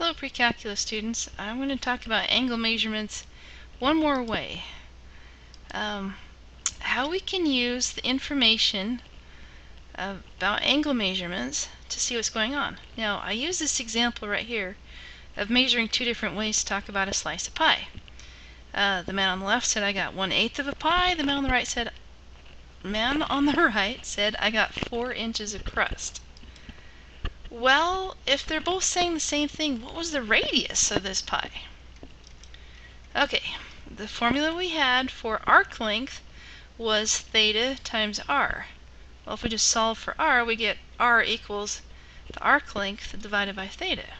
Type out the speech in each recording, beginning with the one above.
Hello pre-calculus students. I'm going to talk about angle measurements one more way. How we can use the information about angle measurements to see what's going on. Now I use this example right here of measuring two different ways to talk about a slice of pie. The man on the left said I got 1/8 of a pie. The man on the right said I got 4 inches of crust. Well, if they're both saying the same thing, what was the radius of this pie? Okay, the formula we had for arc length was theta times r. Well, if we just solve for r, we get r equals the arc length divided by theta.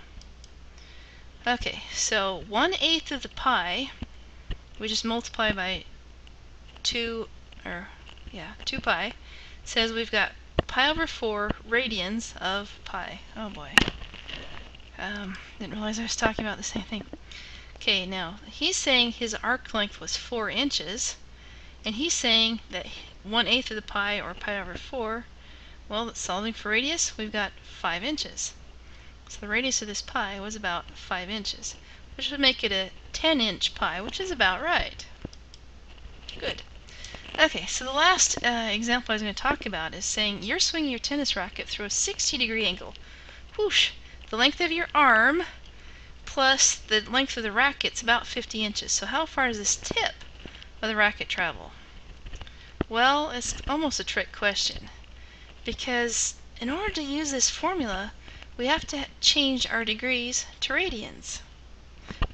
Okay, so 1/8 of the pie, we just multiply by 2 pi, says we've got pi over 4 radians of pi. Oh boy. Didn't realize I was talking about the same thing. Okay, now he's saying his arc length was 4 inches, and he's saying that 1/8 of the pi, or pi over 4, well, solving for radius, we've got 5 inches. So the radius of this pie was about 5 inches, which would make it a 10-inch pie, which is about right. Good. Okay, so the last example I was going to talk about is saying you're swinging your tennis racket through a 60-degree angle. Whoosh! The length of your arm plus the length of the racket is about 50 inches. So how far does this tip of the racket travel? Well, it's almost a trick question, because in order to use this formula, we have to change our degrees to radians,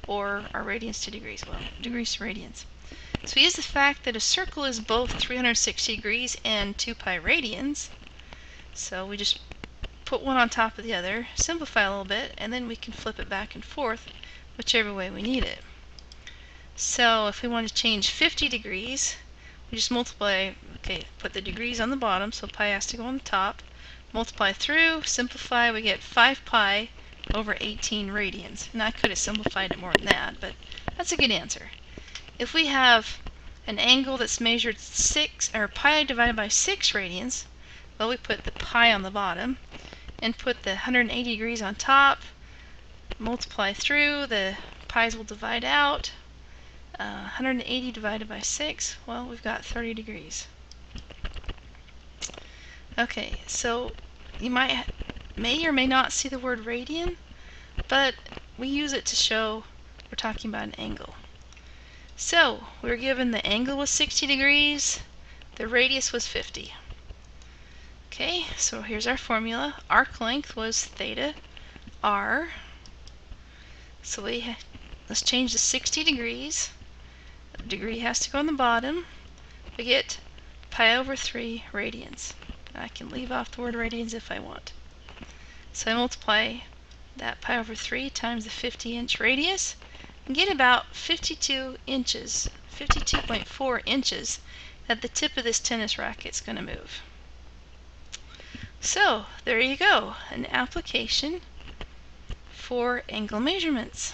or our radians to degrees, well, degrees to radians. So we use the fact that a circle is both 360 degrees and 2 pi radians. So we just put one on top of the other, simplify a little bit, and then we can flip it back and forth whichever way we need it. So if we want to change 50 degrees, we just multiply, put the degrees on the bottom, so pi has to go on the top, multiply through, simplify, we get 5 pi over 18 radians. And I could have simplified it more than that, but that's a good answer. If we have an angle that's measured pi divided by 6 radians, well, we put the pi on the bottom and put the 180 degrees on top, multiply through, the pi's will divide out. 180 divided by 6, well, we've got 30 degrees. Okay, so you may or may not see the word radian, but we use it to show we're talking about an angle. So, we were given the angle was 60 degrees, the radius was 50. Okay, so here's our formula. Arc length was theta r. So let's change the 60 degrees. The degree has to go on the bottom. We get pi over 3 radians. I can leave off the word radians if I want. So I multiply that pi over 3 times the 50-inch radius, and get about 52 inches, 52.4 inches that the tip of this tennis racket is going to move. So there you go, an application for angle measurements.